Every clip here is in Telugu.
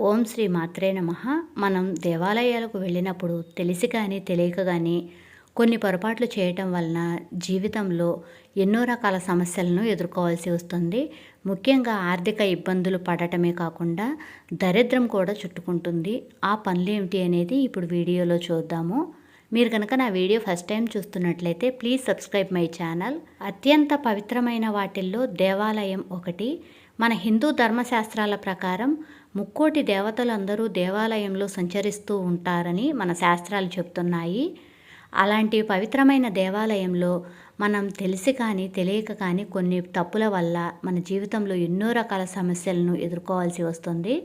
ఓం శ్రీ మాత్రే నమః. మనం దేవాలయాలకు వెళ్ళినప్పుడు తెలిసి కానీ తెలియక కానీ కొన్ని పొరపాట్లు చేయటం వలన జీవితంలో ఎన్నో రకాల సమస్యలను ఎదుర్కోవాల్సి వస్తుంది. ముఖ్యంగా ఆర్థిక ఇబ్బందులు పడటమే కాకుండా దరిద్రం కూడా చుట్టుకుంటుంది. ఆ పనులేమిటి అనేది ఇప్పుడు వీడియోలో చూద్దాము. మీరు కనుక నా వీడియో ఫస్ట్ టైం చూస్తున్నట్లయితే ప్లీజ్ సబ్స్క్రైబ్ మై ఛానల్. అత్యంత పవిత్రమైన వాటిల్లో దేవాలయం ఒకటి. మన హిందూ ధర్మశాస్త్రాల ప్రకారం ముక్కోటి దేవతలందరూ దేవాలయంలో సంచరిస్తూ ఉంటారని మన శాస్త్రాలు చెప్తున్నాయి. అలాంటి పవిత్రమైన దేవాలయంలో మనం తెలిసి కానీ తెలియక కానీ కొన్ని తప్పుల వల్ల మన జీవితంలో ఎన్నో రకాల సమస్యలను ఎదుర్కోవాల్సి వస్తుంది.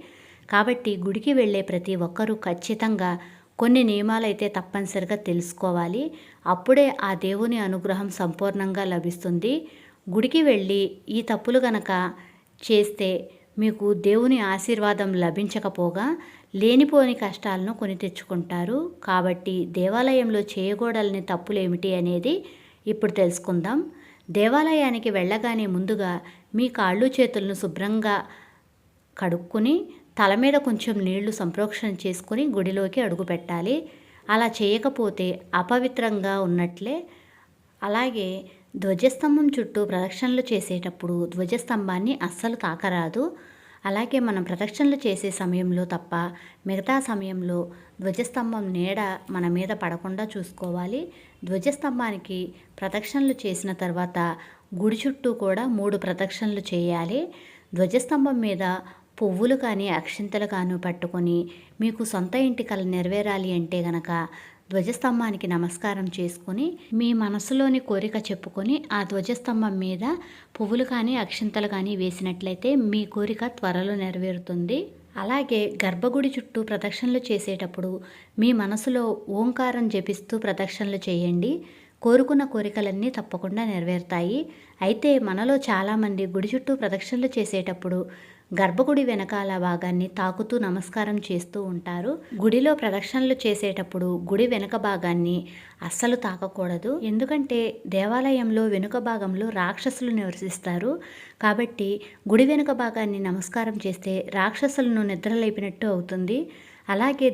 కాబట్టి గుడికి వెళ్ళే ప్రతి ఒక్కరూ ఖచ్చితంగా కొన్ని నియమాలైతే తప్పనిసరిగా తెలుసుకోవాలి. అప్పుడే ఆ దేవుని అనుగ్రహం సంపూర్ణంగా లభిస్తుంది. గుడికి వెళ్ళి ఈ తప్పులు గనక చేస్తే మీకు దేవుని ఆశీర్వాదం లభించకపోగా లేనిపోని కష్టాలను కొని తెచ్చుకుంటారు. కాబట్టి దేవాలయంలో చేయకూడని తప్పులు ఏమిటి అనేది ఇప్పుడు తెలుసుకుందాం. దేవాలయానికి వెళ్ళగానే ముందుగా మీ కాళ్ళు చేతులను శుభ్రంగా కడుక్కుని తల మీద కొంచెం నీళ్లు సంప్రోక్షణ చేసుకుని గుడిలోకి అడుగు పెట్టాలి. అలా చేయకపోతే అపవిత్రంగా ఉన్నట్లే. అలాగే ధ్వజస్తంభం చుట్టూ ప్రదక్షిణలు చేసేటప్పుడు ధ్వజస్తంభాన్ని అస్సలు తాకరాదు. అలాగే మనం ప్రదక్షిణలు చేసే సమయంలో తప్ప మిగతా సమయంలో ధ్వజస్తంభం నీడ మన మీద పడకుండా చూసుకోవాలి. ధ్వజస్తంభానికి ప్రదక్షిణలు చేసిన తర్వాత గుడి చుట్టూ కూడా 3 ప్రదక్షిణలు చేయాలి. ధ్వజస్తంభం మీద పువ్వులు కానీ అక్షింతలు కానీ పట్టుకొని మీకు సొంత ఇంటి కల నెరవేరాలి అంటే గనక ధ్వజస్తంభానికి నమస్కారం చేసుకొని మీ మనసులోని కోరిక చెప్పుకొని ఆ ధ్వజస్తంభం మీద పువ్వులు కానీ అక్షింతలు కానీ వేసినట్లయితే మీ కోరిక త్వరలో నెరవేరుతుంది. అలాగే గర్భగుడి చుట్టూ ప్రదక్షిణలు చేసేటప్పుడు మీ మనసులో ఓంకారం జపిస్తూ ప్రదక్షిణలు చేయండి. కోరుకున్న కోరికలన్నీ తప్పకుండా నెరవేరుతాయి. అయితే మనలో చాలామంది గుడి చుట్టూ ప్రదక్షిణలు చేసేటప్పుడు గర్భగుడి వెనకాల భాగాన్ని తాకుతూ నమస్కారం చేస్తూ ఉంటారు. గుడిలో ప్రదక్షిణలు చేసేటప్పుడు గుడి వెనుక భాగాన్ని అస్సలు తాకకూడదు. ఎందుకంటే దేవాలయంలో వెనుక భాగంలో రాక్షసులు నివసిస్తారు. కాబట్టి గుడి వెనుక భాగాన్ని నమస్కారం చేస్తే రాక్షసులను నిద్రలేపినట్టు అవుతుంది. అలాగే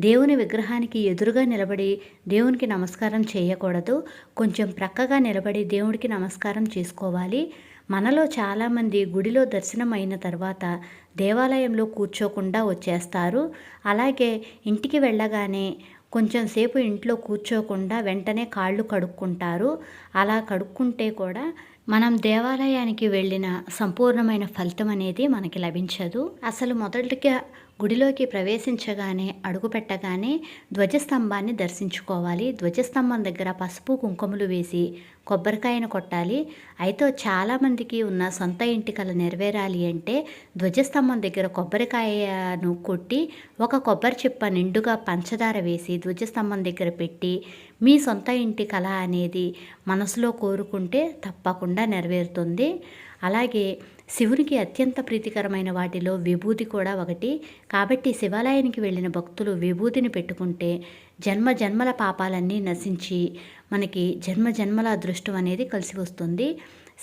దేవుని విగ్రహానికి ఎదురుగా నిలబడి దేవునికి నమస్కారం చేయకూడదు. కొంచెం ప్రక్కగా నిలబడి దేవుడికి నమస్కారం చేసుకోవాలి. మనలో చాలామంది గుడిలో దర్శనం అయిన తర్వాత దేవాలయంలో కూర్చోకుండా వచ్చేస్తారు. అలాగే ఇంటికి వెళ్ళగానే కొంచెం సేపు ఇంట్లో కూర్చోకుండా వెంటనే కాళ్ళు కడుక్కుంటారు. అలా కడుక్కుంటే కూడా మనం దేవాలయానికి వెళ్ళిన సంపూర్ణమైన ఫలితం అనేది మనకి లభించదు. అసలు మొదటిగా గుడిలోకి ప్రవేశించగానే అడుగుపెట్టగానే ధ్వజస్తంభాన్ని దర్శించుకోవాలి. ధ్వజస్తంభం దగ్గర పసుపు కుంకుమలు వేసి కొబ్బరికాయను కొట్టాలి. అయితే చాలామందికి ఉన్న సొంత ఇంటి కల నెరవేరాలి అంటే ధ్వజస్తంభం దగ్గర కొబ్బరికాయను కొట్టి ఒక కొబ్బరి చిప్ప నిండుగా పంచదార వేసి ధ్వజస్తంభం దగ్గర పెట్టి మీ సొంత ఇంటి కల అనేది మనసులో కోరుకుంటే తప్పకుండా నెరవేరుతుంది. అలాగే శివునికి అత్యంత ప్రీతికరమైన వాటిలో విభూతి కూడా ఒకటి. కాబట్టి శివాలయానికి వెళ్ళిన భక్తులు విభూతిని పెట్టుకుంటే జన్మ జన్మల పాపాలన్నీ నశించి మనకి జన్మ జన్మల అదృష్టం అనేది కలిసి వస్తుంది.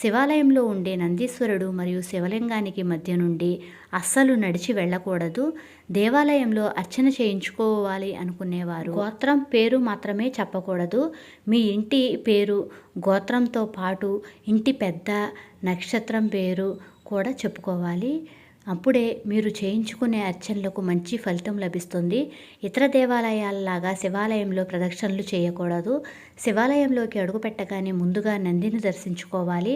శివాలయంలో ఉండే నందీశ్వరుడు మరియు శివలింగానికి మధ్య నుండి అస్సలు నడిచి వెళ్ళకూడదు. దేవాలయంలో అర్చన చేయించుకోవాలి అనుకునేవారు గోత్రం పేరు మాత్రమే చెప్పకూడదు. మీ ఇంటి పేరు గోత్రంతో పాటు ఇంటి పెద్ద నక్షత్రం పేరు కూడా చెప్పుకోవాలి. అప్పుడే మీరు చేయించుకునే అర్చనలకు మంచి ఫలితం లభిస్తుంది. ఇతర దేవాలయాలలాగా శివాలయంలో ప్రదక్షిణలు చేయకూడదు. శివాలయంలోకి అడుగుపెట్టగానే ముందుగా నందిని దర్శించుకోవాలి.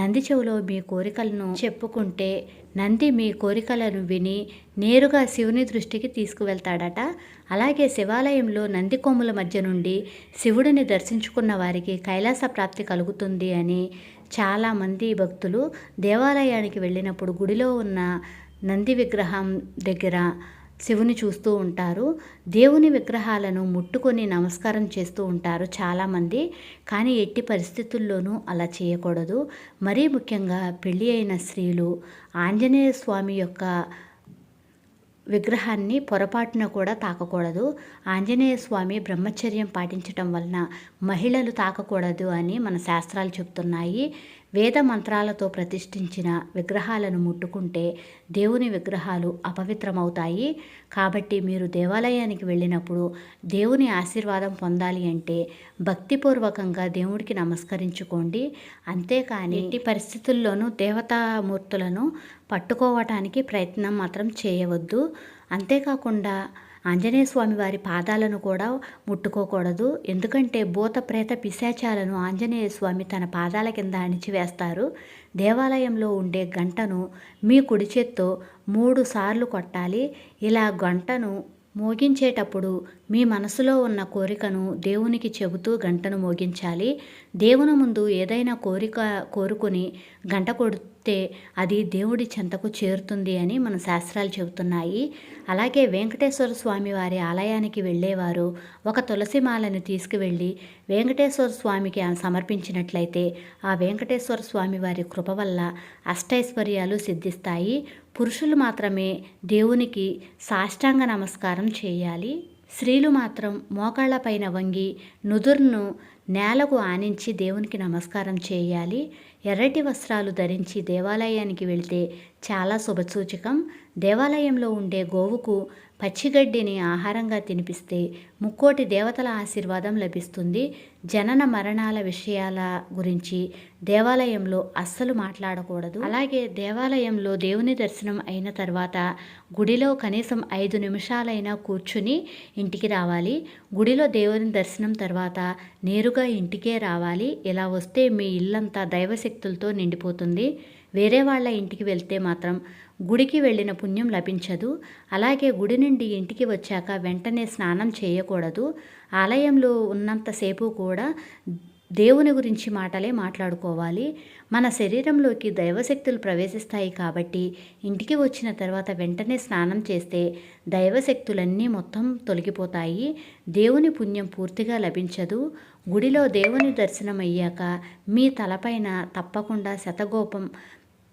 నంది చెవిలో మీ కోరికలను చెప్పుకుంటే నంది మీ కోరికలను విని నేరుగా శివుని దృష్టికి తీసుకువెళ్తాడట. అలాగే శివాలయంలో నంది కొమ్ముల మధ్య నుండి శివుడిని దర్శించుకున్న వారికి కైలాస ప్రాప్తి కలుగుతుంది అని చాలామంది భక్తులు దేవాలయానికి వెళ్ళినప్పుడు గుడిలో ఉన్న నంది విగ్రహం దగ్గర శివుని చూస్తూ ఉంటారు. దేవుని విగ్రహాలను ముట్టుకొని నమస్కారం చేస్తూ ఉంటారు చాలామంది. కానీ ఎట్టి పరిస్థితుల్లోనూ అలా చేయకూడదు. మరీ ముఖ్యంగా పెళ్ళి అయిన స్త్రీలు ఆంజనేయ స్వామి యొక్క విగ్రహాన్ని పొరపాటున కూడా తాకకూడదు. ఆంజనేయ స్వామి బ్రహ్మచర్యం పాటించటం వలన మహిళలు తాకకూడదు అని మన శాస్త్రాలు చెప్తున్నాయి. వేద మంత్రాలతో ప్రతిష్ఠించిన విగ్రహాలను ముట్టుకుంటే దేవుని విగ్రహాలు అపవిత్రమవుతాయి. కాబట్టి మీరు దేవాలయానికి వెళ్ళినప్పుడు దేవుని ఆశీర్వాదం పొందాలి అంటే భక్తిపూర్వకంగా దేవుడికి నమస్కరించుకోండి. అంతేకాని ఎట్టి పరిస్థితుల్లోనూ దేవతామూర్తులను పట్టుకోవటానికి ప్రయత్నం మాత్రం చేయవద్దు. అంతేకాకుండా ఆంజనేయ స్వామి వారి పాదాలను కూడా ముట్టుకోకూడదు. ఎందుకంటే భూత ప్రేత పిశాచాలను ఆంజనేయ స్వామి తన పాదాల కింద అణిచివేస్తారు. దేవాలయంలో ఉండే గంటను మీ కుడి చేత్తో 3 సార్లు కొట్టాలి. ఇలా గంటను మోగించేటప్పుడు మీ మనసులో ఉన్న కోరికను దేవునికి చెబుతూ గంటను మోగించాలి. దేవుని ముందు ఏదైనా కోరిక కోరుకుని గంట కొడితే అది దేవుడి చెంతకు చేరుతుంది అని మన శాస్త్రాలు చెబుతున్నాయి. అలాగే వెంకటేశ్వర స్వామి వారి ఆలయానికి వెళ్ళేవారు ఒక తులసి మాలను తీసుకువెళ్ళి వెంకటేశ్వర స్వామికి సమర్పించినట్లయితే ఆ వెంకటేశ్వర స్వామి వారి కృప వల్ల అష్టైశ్వర్యాలు సిద్ధిస్తాయి. పురుషులు మాత్రమే దేవునికి సాష్టాంగ నమస్కారం చేయాలి. స్త్రీలు మాత్రం మోకాళ్ళపైన వంగి నుదురును నేలకు ఆనించి దేవునికి నమస్కారం చేయాలి. ఎర్రటి వస్త్రాలు ధరించి దేవాలయానికి వెళితే చాలా శుభసూచకం. దేవాలయంలో ఉండే గోవుకు పచ్చిగడ్డిని ఆహారంగా తినిపిస్తే ముక్కోటి దేవతల ఆశీర్వాదం లభిస్తుంది. జనన మరణాల విషయాల గురించి దేవాలయంలో అస్సలు మాట్లాడకూడదు. అలాగే దేవాలయంలో దేవుని దర్శనం అయిన తర్వాత గుడిలో కనీసం 5 నిమిషాలైనా కూర్చుని ఇంటికి రావాలి. గుడిలో దేవుని దర్శనం తర్వాత నేరుగా ఇంటికే రావాలి. ఇలా వస్తే మీ ఇల్లంతా దైవశక్తులతో నిండిపోతుంది. వేరే వాళ్ళ ఇంటికి వెళ్తే మాత్రం గుడికి వెళ్ళిన పుణ్యం లభించదు. అలాగే గుడి నుండి ఇంటికి వచ్చాక వెంటనే స్నానం చేయకూడదు. ఆలయంలో ఉన్నంతసేపు కూడా దేవుని గురించి మాటలే మాట్లాడుకోవాలి. మన శరీరంలోకి దైవశక్తులు ప్రవేశిస్తాయి కాబట్టి ఇంటికి వచ్చిన తర్వాత వెంటనే స్నానం చేస్తే దైవశక్తులన్నీ మొత్తం తొలగిపోతాయి. దేవుని పుణ్యం పూర్తిగా లభించదు. గుడిలో దేవుని దర్శనం అయ్యాక మీ తలపైన తప్పకుండా శతగోపం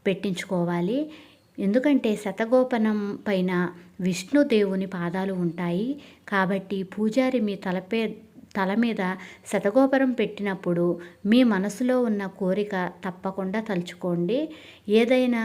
పెట్టించుకోవాలి. ఎందుకంటే శతగోపనం పైన విష్ణుదేవుని పాదాలు ఉంటాయి. కాబట్టి పూజారి మీ తల మీద శతగోపురం పెట్టినప్పుడు మీ మనసులో ఉన్న కోరిక తప్పకుండా తలుచుకోండి. ఏదైనా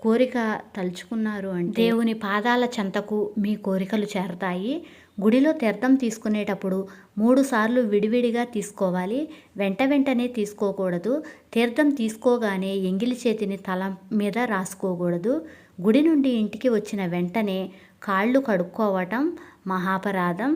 కోరిక తలుచుకున్నారు అంటే దేవుని పాదాల చెంతకు మీ కోరికలు చేరతాయి. గుడిలో తీర్థం తీసుకునేటప్పుడు 3 సార్లు విడివిడిగా తీసుకోవాలి. వెంటనే తీసుకోకూడదు. తీర్థం తీసుకోగానే ఎంగిలి చేతిని తల మీద రాసుకోకూడదు. గుడి నుండి ఇంటికి వచ్చిన వెంటనే కాళ్ళు కడుక్కోవటం మహాపరాధం.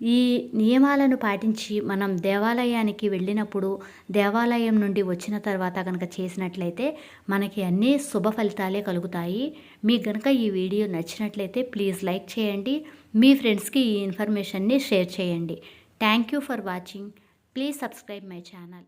ఈ నియమాలను పాటించి మనం దేవాలయానికి వెళ్ళినప్పుడు దేవాలయం నుండి వచ్చిన తర్వాత కనుక చేసినట్లయితే మనకి అన్ని శుభ ఫలితాలే కలుగుతాయి. మీకు కనుక ఈ వీడియో నచ్చినట్లయితే ప్లీజ్ లైక్ చేయండి. మీ ఫ్రెండ్స్కి ఈ ఇన్ఫర్మేషన్ని షేర్ చేయండి. Thank you for watching. Please subscribe my channel.